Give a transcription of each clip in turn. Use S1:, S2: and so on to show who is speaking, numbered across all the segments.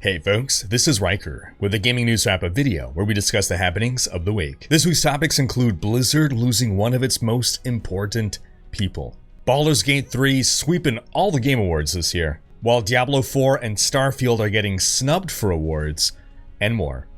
S1: Hey folks, this is Riker with a gaming news wrap-up video where we discuss the happenings of the week. This week's topics include Blizzard losing one of its most important people, Baldur's Gate 3 sweeping all the game awards this year, while Diablo 4 and Starfield are getting snubbed for awards, and more.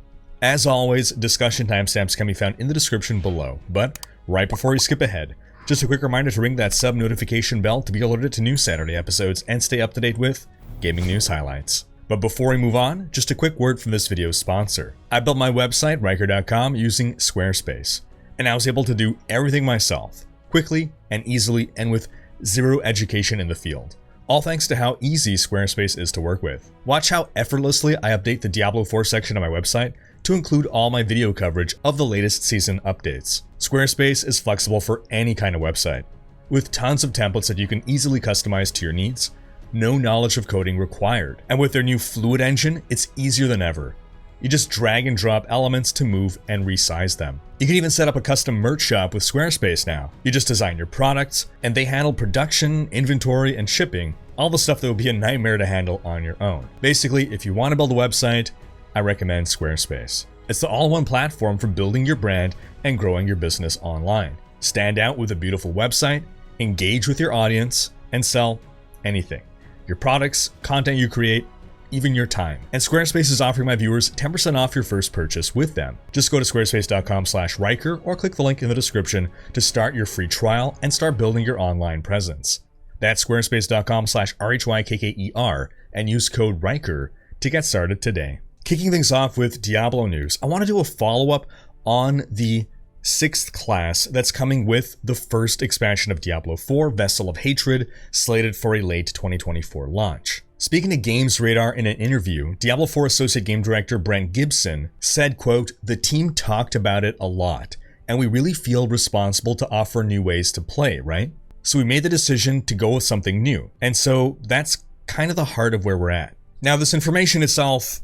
S1: As always, discussion timestamps can be found in the description below, but right before you skip ahead, just a quick reminder to ring that sub notification bell to be alerted to new Saturday episodes and stay up to date with gaming news highlights. But before we move on, just a quick word from this video's sponsor. I built my website, Riker.com, using Squarespace, and I was able to do everything myself, quickly and easily and with zero education in the field. All thanks to how easy Squarespace is to work with. Watch how effortlessly I update the Diablo 4 section of my website to include all my video coverage of the latest season updates. Squarespace is flexible for any kind of website, with tons of templates that you can easily customize to your needs. No knowledge of coding required. And with their new Fluid engine, it's easier than ever. You just drag and drop elements to move and resize them. You can even set up a custom merch shop with Squarespace now. You just design your products, and they handle production, inventory, and shipping, all the stuff that would be a nightmare to handle on your own. Basically, if you want to build a website, I recommend Squarespace. It's the all-in-one platform for building your brand and growing your business online. Stand out with a beautiful website, engage with your audience, and sell anything. Your products, content you create, even your time. And Squarespace is offering my viewers 10% off your first purchase with them. Just go to squarespace.com/Riker or click the link in the description to start your free trial and start building your online presence. That's squarespace.com/RHYKKER and use code Riker to get started today. Kicking things off with Diablo news, I want to do a follow-up on the 6th class that's coming with the first expansion of Diablo 4, Vessel of Hatred, slated for a late 2024 launch. Speaking to Games Radar in an interview, Diablo 4 Associate Game Director Brent Gibson said, quote, "The team talked about it a lot, and we really feel responsible to offer new ways to play, right? So we made the decision to go with something new. And so that's kind of the heart of where we're at." Now, this information itself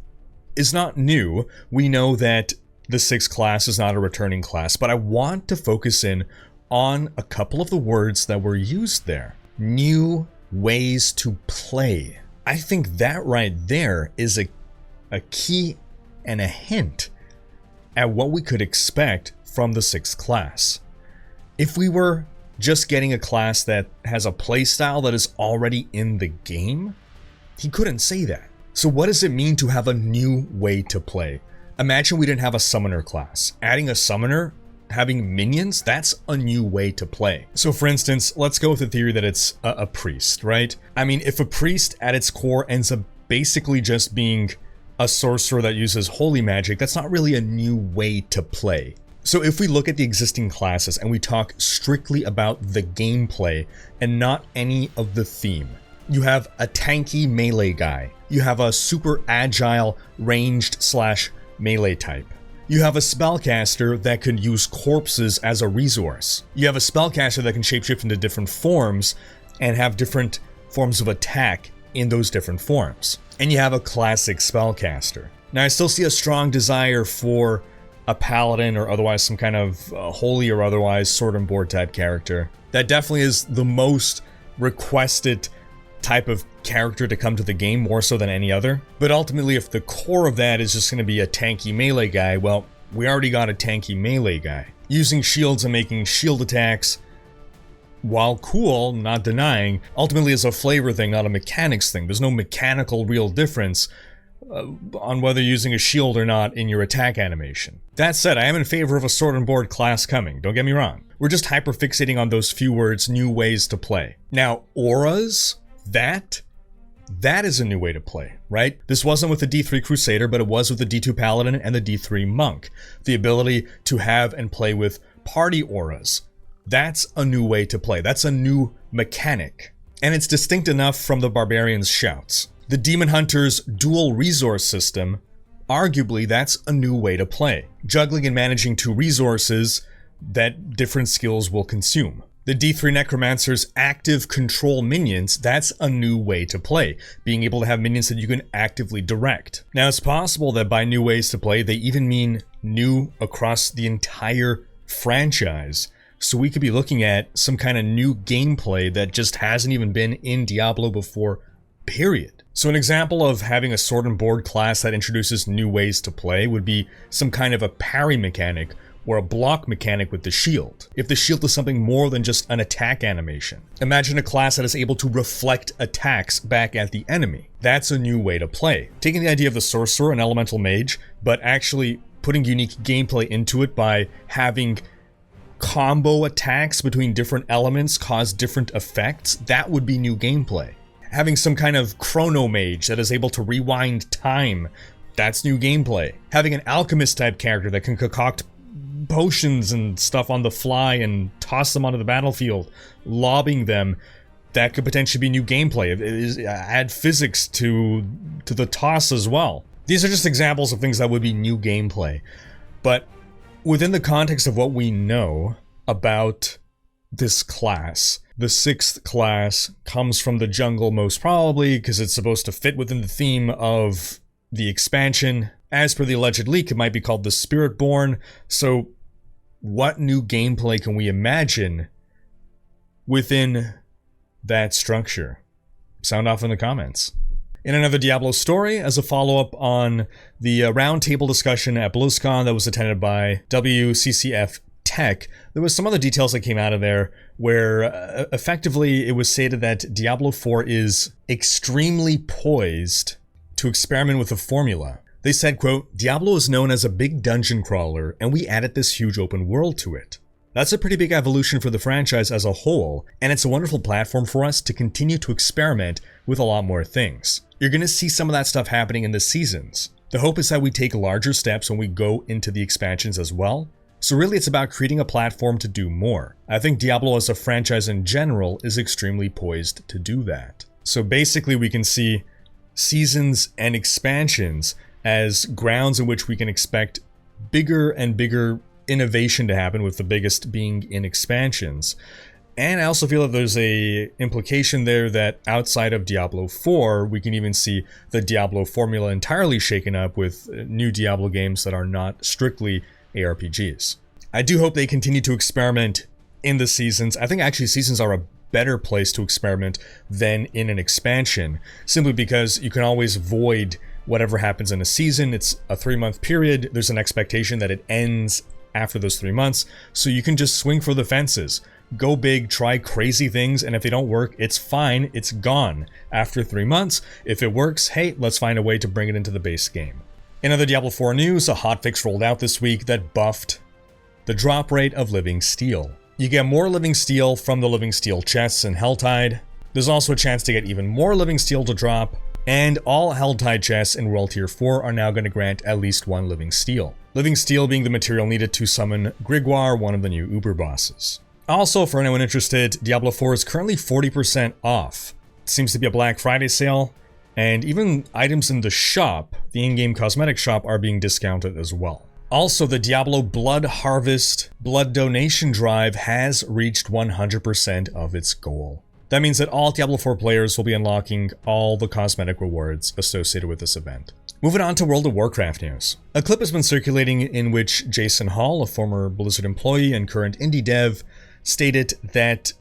S1: is not new. We know that the 6th class is not a returning class, but I want to focus in on a couple of the words that were used there. New ways to play. I think that right there is a key and a hint at what we could expect from the 6th class. If we were just getting a class that has a playstyle that is already in the game, he couldn't say that. So what does it mean to have a new way to play? Imagine we didn't have a summoner class. Adding a summoner, having minions, that's a new way to play. So for instance, let's go with the theory that it's a priest, right? I mean, if a priest at its core ends up basically just being a sorcerer that uses holy magic, that's not really a new way to play. So if we look at the existing classes and we talk strictly about the gameplay and not any of the theme, you have a tanky melee guy. You have a super agile ranged / melee type. You have a spellcaster that can use corpses as a resource. You have a spellcaster that can shapeshift into different forms and have different forms of attack in those different forms. And you have a classic spellcaster. Now, I still see a strong desire for a paladin or otherwise some kind of holy or otherwise sword and board type character. That definitely is the most requested type of character to come to the game, more so than any other. But ultimately, if the core of that is just going to be a tanky melee guy, well, we already got a tanky melee guy. Using shields and making shield attacks, while cool, not denying, ultimately is a flavor thing, not a mechanics thing. There's no mechanical real difference on whether using a shield or not in your attack animation. That said, I am in favor of a sword and board class coming, don't get me wrong. We're just hyper-fixating on those few words, new ways to play. Now, auras, that is a new way to play, right? This wasn't with the D3 Crusader, but it was with the D2 Paladin and the D3 Monk. The ability to have and play with party auras. That's a new way to play. That's a new mechanic. And it's distinct enough from the Barbarian's Shouts. The Demon Hunter's dual resource system, arguably that's a new way to play. Juggling and managing 2 resources that different skills will consume. The D3 Necromancer's active control minions, that's a new way to play, being able to have minions that you can actively direct. Now, it's possible that by new ways to play, they even mean new across the entire franchise. So we could be looking at some kind of new gameplay that just hasn't even been in Diablo before period. So an example of having a sword and board class that introduces new ways to play would be some kind of a parry mechanic or a block mechanic with the shield. If the shield is something more than just an attack animation. Imagine a class that is able to reflect attacks back at the enemy. That's a new way to play. Taking the idea of the sorcerer and elemental mage, but actually putting unique gameplay into it by having combo attacks between different elements cause different effects, that would be new gameplay. Having some kind of chrono mage that is able to rewind time, that's new gameplay. Having an alchemist type character that can concoct potions and stuff on the fly and toss them onto the battlefield, lobbing them, that could potentially be new gameplay. Add physics to the toss as well. These are just examples of things that would be new gameplay. But within the context of what we know about this class, the 6th class comes from the jungle most probably because it's supposed to fit within the theme of the expansion. As per the alleged leak, it might be called the Spiritborn. So what new gameplay can we imagine within that structure? Sound off in the comments. In another Diablo story, as a follow-up on the roundtable discussion at BlizzCon that was attended by WCCF Tech, there was some other details that came out of there where effectively it was stated that Diablo 4 is extremely poised to experiment with a formula. They said, quote, "Diablo is known as a big dungeon crawler, and we added this huge open world to it. That's a pretty big evolution for the franchise as a whole, and it's a wonderful platform for us to continue to experiment with a lot more things. You're going to see some of that stuff happening in the seasons. The hope is that we take larger steps when we go into the expansions as well. So really it's about creating a platform to do more. I think Diablo as a franchise in general is extremely poised to do that." So basically we can see seasons and expansions as grounds in which we can expect bigger and bigger innovation to happen, with the biggest being in expansions. And I also feel that there's a implication there that outside of Diablo 4, we can even see the Diablo formula entirely shaken up with new Diablo games that are not strictly ARPGs. I do hope they continue to experiment in the seasons. I think actually seasons are a better place to experiment than in an expansion, simply because you can always void whatever happens in a season. It's a 3-month period. There's an expectation that it ends after those 3 months, so you can just swing for the fences. Go big, try crazy things, and if they don't work, it's fine, it's gone. After 3 months, if it works, hey, let's find a way to bring it into the base game. In other Diablo 4 news, a hotfix rolled out this week that buffed the drop rate of Living Steel. You get more Living Steel from the Living Steel chests in Helltide. There's also a chance to get even more Living Steel to drop, and all Helltide chests in World Tier 4 are now going to grant at least 1 Living Steel. Living Steel being the material needed to summon Grigwar, one of the new Uber bosses. Also, for anyone interested, Diablo 4 is currently 40% off. It seems to be a Black Friday sale, and even items in the shop, the in-game cosmetic shop, are being discounted as well. Also, the Diablo Blood Harvest Blood Donation Drive has reached 100% of its goal. That means that all Diablo 4 players will be unlocking all the cosmetic rewards associated with this event. Moving on to World of Warcraft news. A clip has been circulating in which Jason Hall, a former Blizzard employee and current indie dev, stated that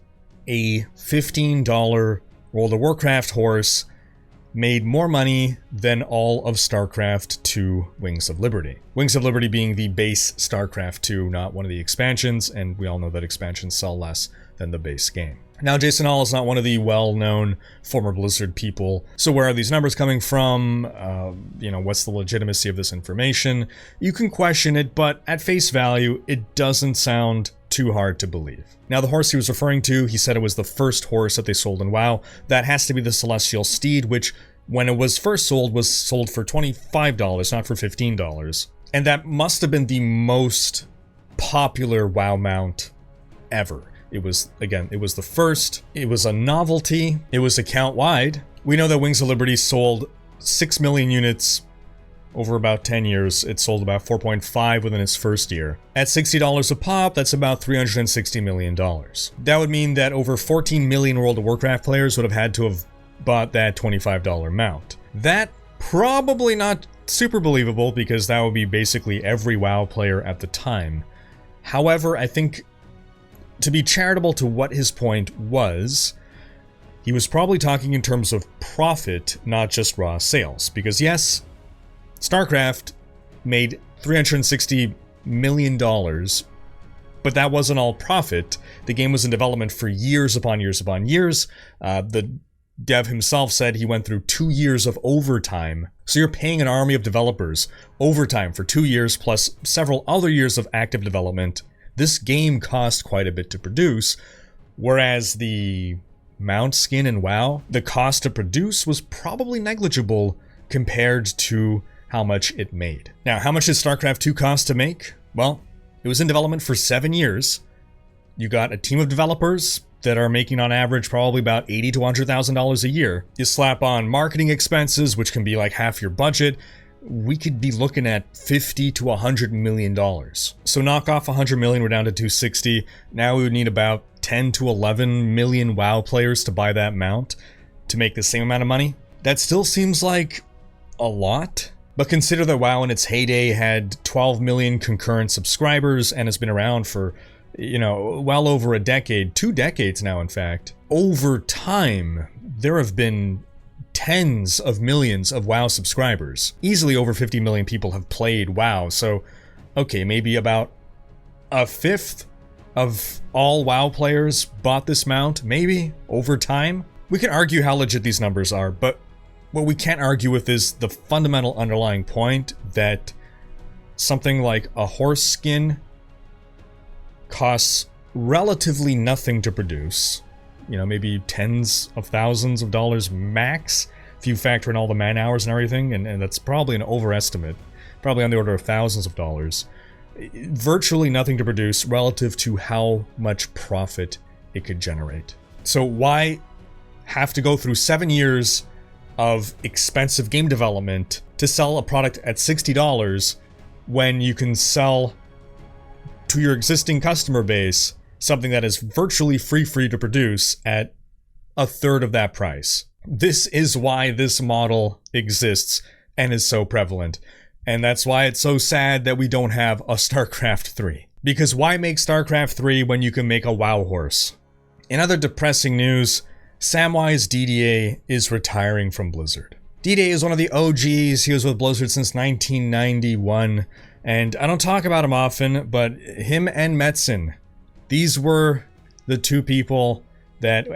S1: a $15 World of Warcraft horse made more money than all of StarCraft 2 Wings of Liberty. Wings of Liberty being the base StarCraft 2, not one of the expansions, and we all know that expansions sell less than the base game. Now, Jason Hall is not one of the well-known former Blizzard people, so where are these numbers coming from? What's the legitimacy of this information? You can question it, but at face value, it doesn't sound too hard to believe. Now, the horse he was referring to, he said it was the first horse that they sold in WoW. That has to be the Celestial Steed, which, when it was first sold, was sold for $25, not for $15. And that must have been the most popular WoW mount ever. It was the first, it was a novelty, it was account-wide. We know that Wings of Liberty sold 6 million units over about 10 years. It sold about 4.5 within its first year. At $60 a pop, that's about $360 million. That would mean that over 14 million World of Warcraft players would have had to have bought that $25 mount. That probably not super believable, because that would be basically every WoW player at the time. However, I think, to be charitable to what his point was, he was probably talking in terms of profit, not just raw sales. Because yes, StarCraft made $360 million, but that wasn't all profit. The game was in development for years upon years upon years. The dev himself said he went through 2 years of overtime. So you're paying an army of developers overtime for 2 years plus several other years of active development. This game cost quite a bit to produce, whereas the mount skin in WoW, the cost to produce was probably negligible compared to how much it made. Now, how much did StarCraft 2 cost to make? Well, it was in development for 7 years. You got a team of developers that are making on average probably about $80,000 to $100,000 a year. You slap on marketing expenses, which can be like half your budget. We could be looking at $50 to $100 million. So knock off 100 million, we're down to 260. Now we would need about 10 to 11 million WoW players to buy that mount to make the same amount of money. That still seems like a lot. But consider that WoW in its heyday had 12 million concurrent subscribers and has been around for, well over a decade, 2 decades now, in fact. Over time, there have been tens of millions of WoW subscribers. Easily over 50 million people have played WoW, so, okay, maybe about a fifth of all WoW players bought this mount, maybe, over time. We can argue how legit these numbers are, but what we can't argue with is the fundamental underlying point that something like a horse skin costs relatively nothing to produce. Maybe tens of thousands of dollars max, if you factor in all the man hours and everything, and that's probably an overestimate, probably on the order of thousands of dollars. Virtually nothing to produce relative to how much profit it could generate. So why have to go through 7 years of expensive game development to sell a product at $60 when you can sell to your existing customer base something that is virtually free to produce at a third of that price? This is why this model exists and is so prevalent. And that's why it's so sad that we don't have a StarCraft 3. Because why make StarCraft 3 when you can make a WoW horse? In other depressing news, Samwise Didier is retiring from Blizzard. Didier is one of the OGs. He was with Blizzard since 1991. And I don't talk about him often, but him and Metzen, these were the two people that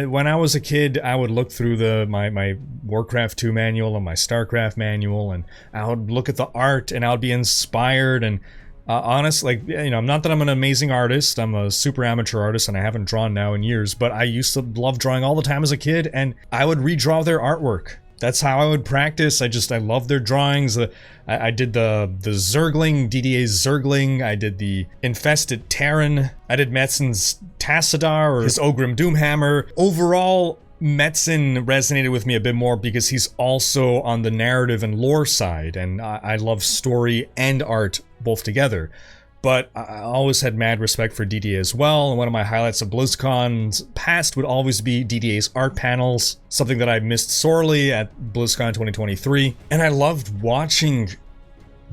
S1: when I was a kid, I would look through my Warcraft 2 manual and my StarCraft manual, and I would look at the art and I would be inspired. And honestly, not that I'm an amazing artist, I'm a super amateur artist and I haven't drawn now in years, but I used to love drawing all the time as a kid, and I would redraw their artwork. That's how I would practice. I love their drawings. I did the Zergling, Didier's Zergling. I did the Infested Terran. I did Metzen's Tassadar, or his Ogrim Doomhammer. Overall, Metzen resonated with me a bit more because he's also on the narrative and lore side, and I love story and art both together. But I always had mad respect for Didier as well, and one of my highlights of BlizzCon's past would always be Didier's art panels, something that I missed sorely at BlizzCon 2023. And I loved watching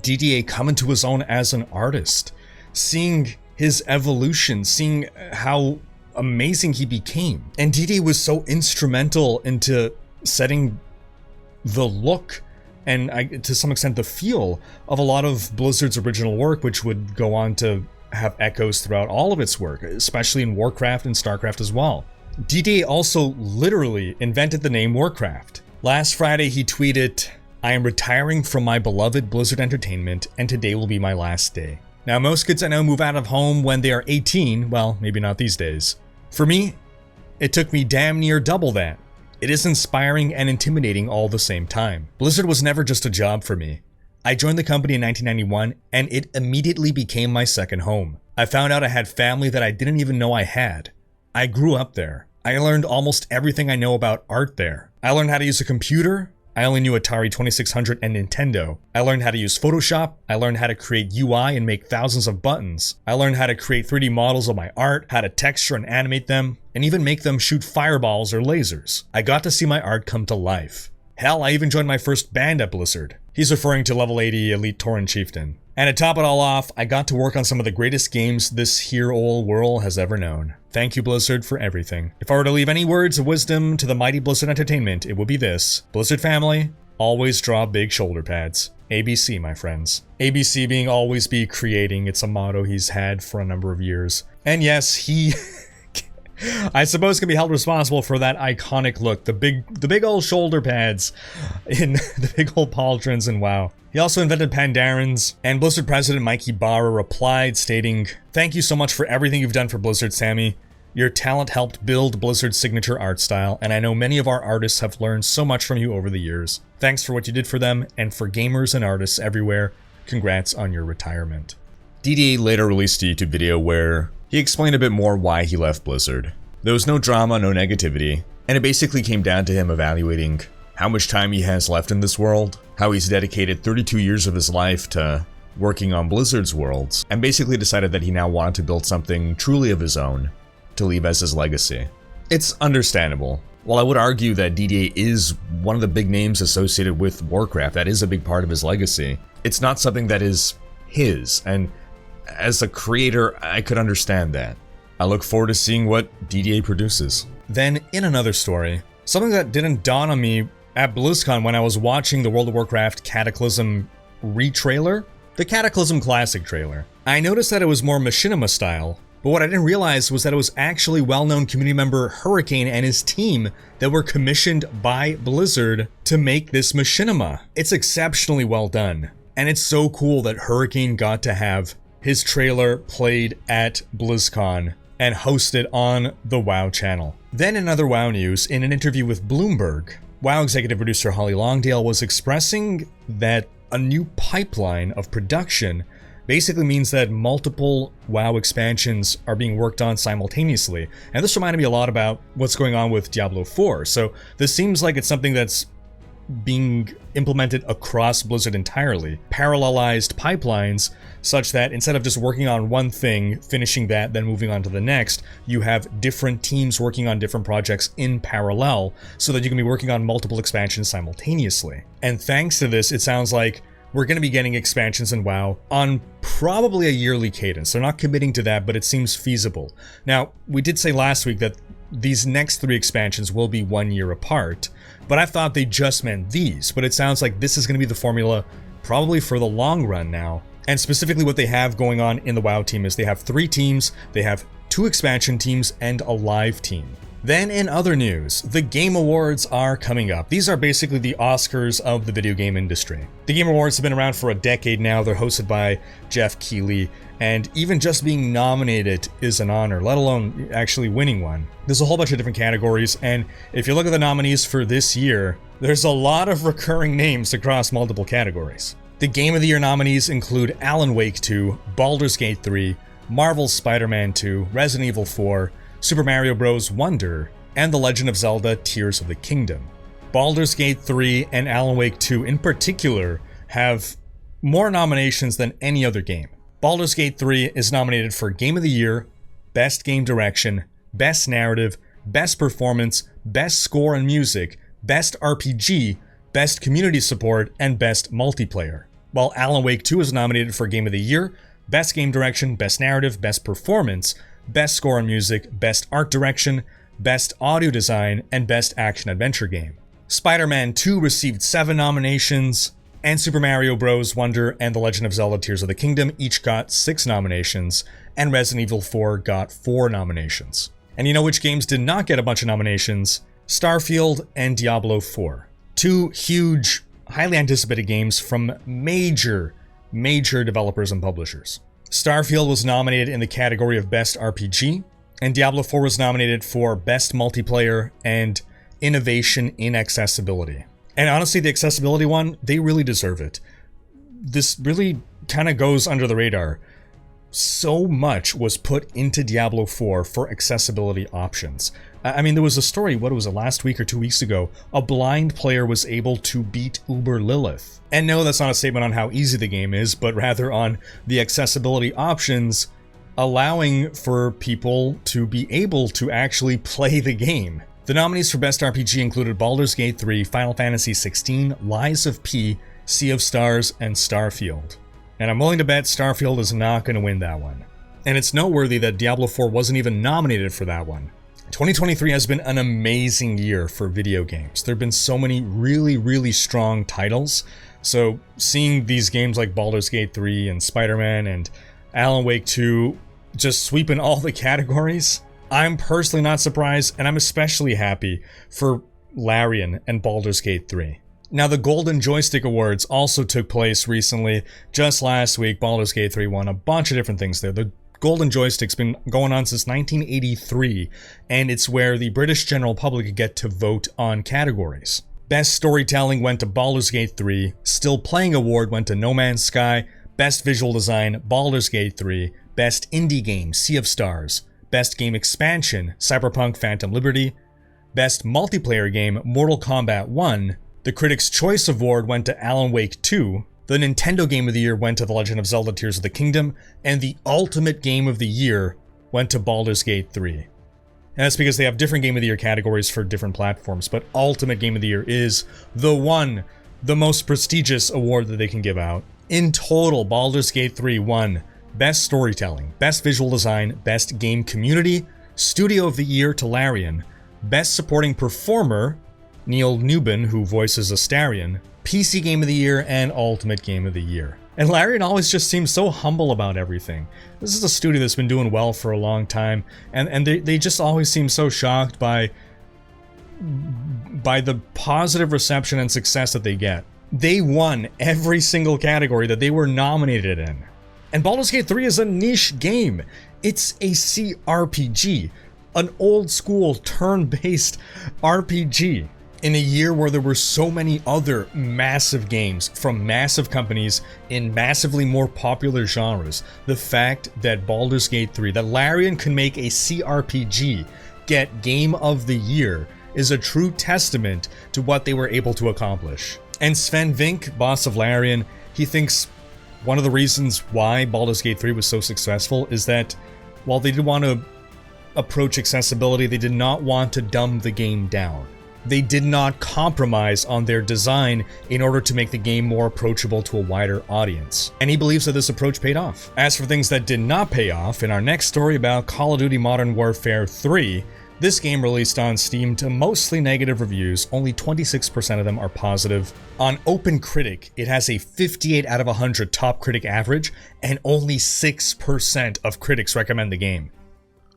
S1: Didier come into his own as an artist, seeing his evolution, seeing how amazing he became. And Didier was so instrumental into setting the look and to some extent the feel of a lot of Blizzard's original work, which would go on to have echoes throughout all of its work, especially in Warcraft and StarCraft as well. Didier also literally invented the name Warcraft. Last Friday he tweeted, "I am retiring from my beloved Blizzard Entertainment, and today will be my last day." Now, most kids I know move out of home when they are 18, well, maybe not these days. For me, it took me damn near double that. It is inspiring and intimidating all the same time. Blizzard was never just a job for me. I joined the company in 1991, and it immediately became my second home. I found out I had family that I didn't even know I had. I grew up there. I learned almost everything I know about art there. I learned how to use a computer. I only knew Atari 2600 and Nintendo. I learned how to use Photoshop. I learned how to create UI and make thousands of buttons. I learned how to create 3D models of my art, how to texture and animate them, and even make them shoot fireballs or lasers. I got to see my art come to life. Hell, I even joined my first band at Blizzard. He's referring to level 80 Elite Tauren Chieftain. And to top it all off, I got to work on some of the greatest games this here old world has ever known. Thank you, Blizzard, for everything. If I were to leave any words of wisdom to the mighty Blizzard Entertainment, it would be this. Blizzard family, always draw big shoulder pads. ABC, my friends. ABC being always be creating. It's a motto he's had for a number of years. And yes, he... I suppose can be held responsible for that iconic look, the big old shoulder pads in the big old pauldrons in WoW. He also invented Pandarans, and Blizzard President Mike Ibarra replied stating, "Thank you so much for everything you've done for Blizzard, Sammy. Your talent helped build Blizzard's signature art style, and I know many of our artists have learned so much from you over the years. Thanks for what you did for them, and for gamers and artists everywhere, congrats on your retirement." Didier later released a YouTube video where he explained a bit more why he left Blizzard. There was no drama, no negativity, and it basically came down to him evaluating how much time he has left in this world, how he's dedicated 32 years of his life to working on Blizzard's worlds, and basically decided that he now wanted to build something truly of his own to leave as his legacy. It's understandable. While I would argue that Didier is one of the big names associated with Warcraft, that is a big part of his legacy, it's not something that is his, and as a creator, I could understand that. I look forward to seeing what Didier produces. Then, in another story, something that didn't dawn on me at BlizzCon when I was watching the World of Warcraft Cataclysm re-trailer, the Cataclysm Classic trailer. I noticed that it was more machinima style, but what I didn't realize was that it was actually well-known community member Hurricane and his team that were commissioned by Blizzard to make this machinima. It's exceptionally well done, and it's so cool that Hurricane got to have his trailer played at BlizzCon and hosted on the WoW channel. Then in other WoW news, in an interview with Bloomberg, WoW executive producer Holly Longdale was expressing that a new pipeline of production basically means that multiple WoW expansions are being worked on simultaneously. And this reminded me a lot about what's going on with Diablo 4. So this seems like it's something that's being implemented across Blizzard entirely. Parallelized pipelines such that instead of just working on one thing, finishing that, then moving on to the next, you have different teams working on different projects in parallel so that you can be working on multiple expansions simultaneously. And thanks to this, it sounds like we're going to be getting expansions in WoW on probably a yearly cadence. They're not committing to that, but it seems feasible. Now, we did say last week that these next 3 expansions will be 1 year apart, but I thought they just meant these, but it sounds like this is going to be the formula probably for the long run now. And specifically what they have going on in the WoW team is they have 3 teams, they have 2 expansion teams, and a live team. Then in other news, the Game Awards are coming up. These are basically the Oscars of the video game industry. The Game Awards have been around for a decade now. They're hosted by Jeff Keighley, and even just being nominated is an honor, let alone actually winning one. There's a whole bunch of different categories, and if you look at the nominees for this year, there's a lot of recurring names across multiple categories. The Game of the Year nominees include Alan Wake 2, Baldur's Gate 3, Marvel's Spider-Man 2, Resident Evil 4, Super Mario Bros. Wonder, and The Legend of Zelda: Tears of the Kingdom. Baldur's Gate 3 and Alan Wake 2 in particular have more nominations than any other game. Baldur's Gate 3 is nominated for Game of the Year, Best Game Direction, Best Narrative, Best Performance, Best Score and Music, Best RPG, Best Community Support, and Best Multiplayer. While Alan Wake 2 is nominated for Game of the Year, Best Game Direction, Best Narrative, Best Performance, Best Score and Music, Best Art Direction, Best Audio Design, and Best Action Adventure Game. Spider-Man 2 received 7 nominations, and Super Mario Bros. Wonder and The Legend of Zelda: Tears of the Kingdom each got 6 nominations, and Resident Evil 4 got 4 nominations. And you know which games did not get a bunch of nominations? Starfield and Diablo 4. 2 huge, highly anticipated games from major developers and publishers. Starfield was nominated in the category of Best RPG, and Diablo 4 was nominated for Best Multiplayer and Innovation in Accessibility. And honestly, the accessibility one, they really deserve it. This really kind of goes under the radar. So much was put into Diablo 4 for accessibility options. I mean, there was a story, what was it, last week or 2 weeks ago? A blind player was able to beat Uber Lilith. And no, that's not a statement on how easy the game is, but rather on the accessibility options allowing for people to be able to actually play the game. The nominees for Best RPG included Baldur's Gate 3, Final Fantasy XVI, Lies of P, Sea of Stars, and Starfield. And I'm willing to bet Starfield is not going to win that one. And it's noteworthy that Diablo 4 wasn't even nominated for that one. 2023 has been an amazing year for video games. There have been so many really, really strong titles. So seeing these games like Baldur's Gate 3 and Spider-Man and Alan Wake 2 just sweeping all the categories, I'm personally not surprised, and I'm especially happy for Larian and Baldur's Gate 3. Now, the Golden Joystick Awards also took place recently. Just last week, Baldur's Gate 3 won a bunch of different things there. The Golden Joystick's been going on since 1983, and it's where the British general public get to vote on categories. Best Storytelling went to Baldur's Gate 3, Still Playing Award went to No Man's Sky, Best Visual Design, Baldur's Gate 3, Best Indie Game, Sea of Stars, Best Game Expansion, Cyberpunk Phantom Liberty, Best Multiplayer Game, Mortal Kombat 1, the Critics' Choice Award went to Alan Wake 2, the Nintendo Game of the Year went to The Legend of Zelda Tears of the Kingdom, and the Ultimate Game of the Year went to Baldur's Gate 3. And that's because they have different Game of the Year categories for different platforms, but Ultimate Game of the Year is the most prestigious award that they can give out. In total, Baldur's Gate 3 won Best Storytelling, Best Visual Design, Best Game Community, Studio of the Year to Larian, Best Supporting Performer, Neil Newbin, who voices Astarion, PC Game of the Year, and Ultimate Game of the Year. And Larian always just seems so humble about everything. This is a studio that's been doing well for a long time, and they just always seem so shocked by the positive reception and success that they get. They won every single category that they were nominated in. And Baldur's Gate 3 is a niche game. It's a CRPG, an old school turn-based RPG. In a year where there were so many other massive games from massive companies in massively more popular genres, the fact that Baldur's Gate 3, that Larian can make a CRPG get Game of the Year, is a true testament to what they were able to accomplish. And Sven Vink, boss of Larian, he thinks one of the reasons why Baldur's Gate 3 was so successful is that while they did want to approach accessibility, they did not want to dumb the game down. They did not compromise on their design in order to make the game more approachable to a wider audience. And he believes that this approach paid off. As for things that did not pay off, in our next story about Call of Duty Modern Warfare 3, this game released on Steam to mostly negative reviews, only 26% of them are positive. On OpenCritic, it has a 58 out of 100 top critic average, and only 6% of critics recommend the game.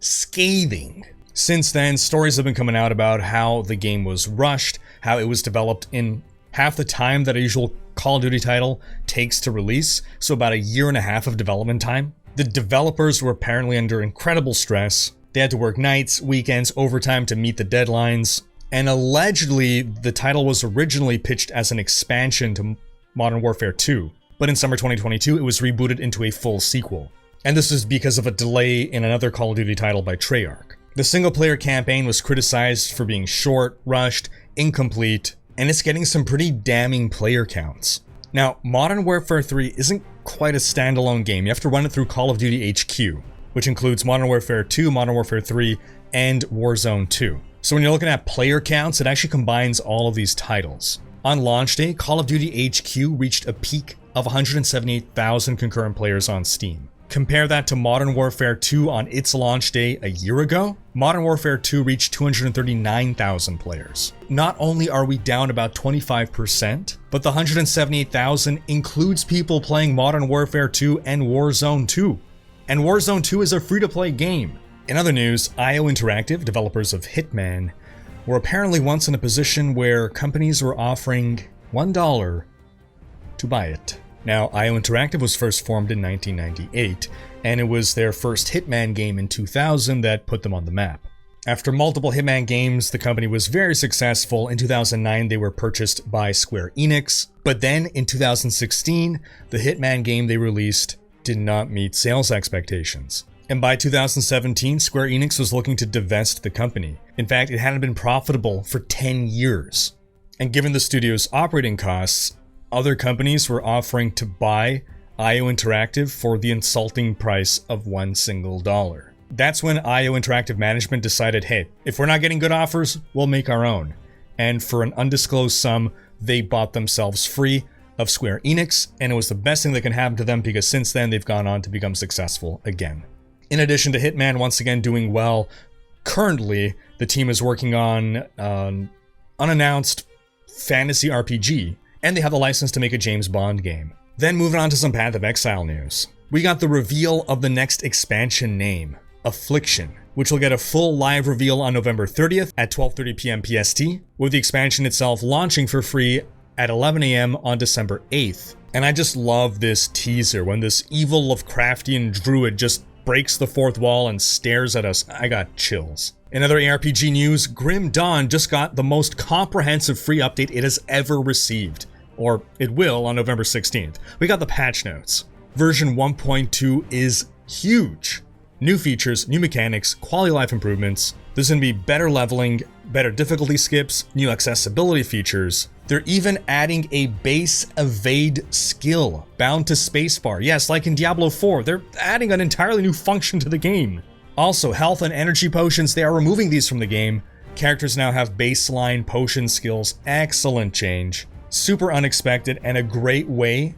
S1: Scathing. Since then, stories have been coming out about how the game was rushed, how it was developed in half the time that a usual Call of Duty title takes to release, so about a year and a half of development time. The developers were apparently under incredible stress. They had to work nights, weekends, overtime to meet the deadlines, and allegedly the title was originally pitched as an expansion to Modern Warfare 2, but in summer 2022 it was rebooted into a full sequel. And this is because of a delay in another Call of Duty title by Treyarch. The single-player campaign was criticized for being short, rushed, incomplete, and it's getting some pretty damning player counts. Now, Modern Warfare 3 isn't quite a standalone game. You have to run it through Call of Duty HQ, which includes Modern Warfare 2, Modern Warfare 3, and Warzone 2. So when you're looking at player counts, it actually combines all of these titles. On launch day, Call of Duty HQ reached a peak of 178,000 concurrent players on Steam. Compare that to Modern Warfare 2 on its launch day a year ago. Modern Warfare 2 reached 239,000 players. Not only are we down about 25%, but the 178,000 includes people playing Modern Warfare 2 and Warzone 2. And Warzone 2 is a free-to-play game. In other news, IO Interactive, developers of Hitman, were apparently once in a position where companies were offering $1 to buy it. Now, IO Interactive was first formed in 1998, and it was their first Hitman game in 2000 that put them on the map. After multiple Hitman games, the company was very successful. In 2009, they were purchased by Square Enix, but then in 2016, the Hitman game they released did not meet sales expectations. And by 2017, Square Enix was looking to divest the company. In fact, it hadn't been profitable for 10 years. And given the studio's operating costs, other companies were offering to buy IO Interactive for the insulting price of $1 single. That's when IO Interactive management decided, hey, if we're not getting good offers, we'll make our own. And for an undisclosed sum, they bought themselves free of Square Enix, and it was the best thing that can happen to them because since then they've gone on to become successful again. In addition to Hitman once again doing well, currently the team is working on an unannounced fantasy RPG, and they have the license to make a James Bond game. Then moving on to some Path of Exile news. We got the reveal of the next expansion name, Affliction, which will get a full live reveal on November 30th at 12:30 p.m. PST, with the expansion itself launching for free at 11 a.m. on December 8th. And I just love this teaser when this evil Lovecraftian druid just breaks the fourth wall and stares at us. I got chills. In other ARPG news, Grim Dawn just got the most comprehensive free update it has ever received. Or it will on November 16th. We got the patch notes. Version 1.2 is huge. New features, new mechanics, quality of life improvements. There's going to be better leveling, better difficulty skips, new accessibility features. They're even adding a base evade skill bound to spacebar. Yes, like in Diablo 4, they're adding an entirely new function to the game. Also, health and energy potions, they are removing these from the game. Characters now have baseline potion skills. Excellent change. Super unexpected and a great way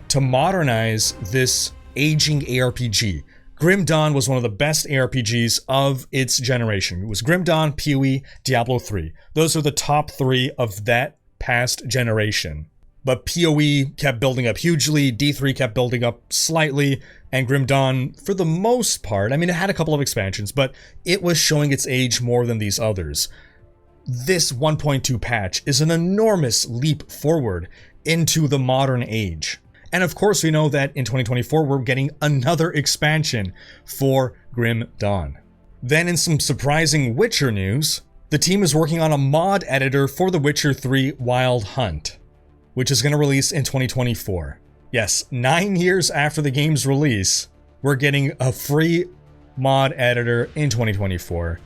S1: to modernize this aging ARPG. Grim Dawn was one of the best ARPGs of its generation. It was Grim Dawn, PoE, Diablo 3. Those are the top three of that past generation. But PoE kept building up hugely, D3 kept building up slightly, and Grim Dawn, for the most part, I mean, it had a couple of expansions, but it was showing its age more than these others. This 1.2 patch is an enormous leap forward into the modern age. And of course, we know that in 2024, we're getting another expansion for Grim Dawn. Then in some surprising Witcher news, the team is working on a mod editor for The Witcher 3 Wild Hunt, which is going to release in 2024. Yes, 9 years after the game's release, we're getting a free mod editor in 2024.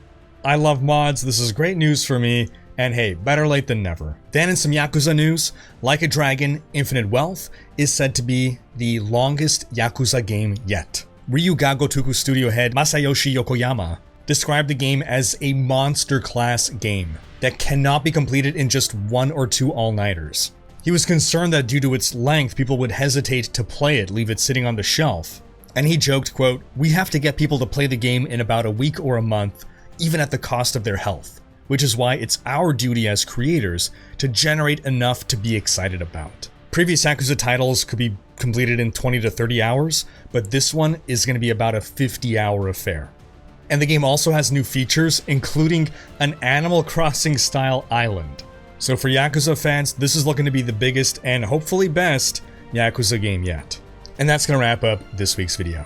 S1: I love mods, this is great news for me, and hey, better late than never. Then in some Yakuza news, Like a Dragon: Infinite Wealth is said to be the longest Yakuza game yet. Ryuga Gotoku studio head Masayoshi Yokoyama described the game as a monster class game that cannot be completed in just 1 or 2 all-nighters. He was concerned that due to its length, people would hesitate to play it, leave it sitting on the shelf. And he joked, quote, "We have to get people to play the game in about a week or a month, even at the cost of their health. Which is why it's our duty as creators to generate enough to be excited about." Previous Yakuza titles could be completed in 20 to 30 hours, but this one is going to be about a 50-hour affair. And the game also has new features, including an Animal Crossing style island. So for Yakuza fans, this is looking to be the biggest and hopefully best Yakuza game yet. And that's going to wrap up this week's video.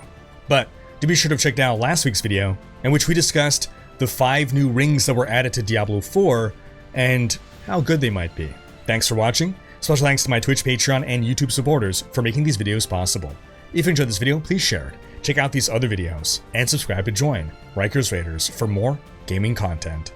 S1: But do be sure to check out last week's video, in which we discussed the 5 new rings that were added to Diablo 4 and how good they might be. Thanks for watching. Special thanks to my Twitch, Patreon, and YouTube supporters for making these videos possible. If you enjoyed this video, please share it, check out these other videos, and subscribe to join Riker's Raiders for more gaming content.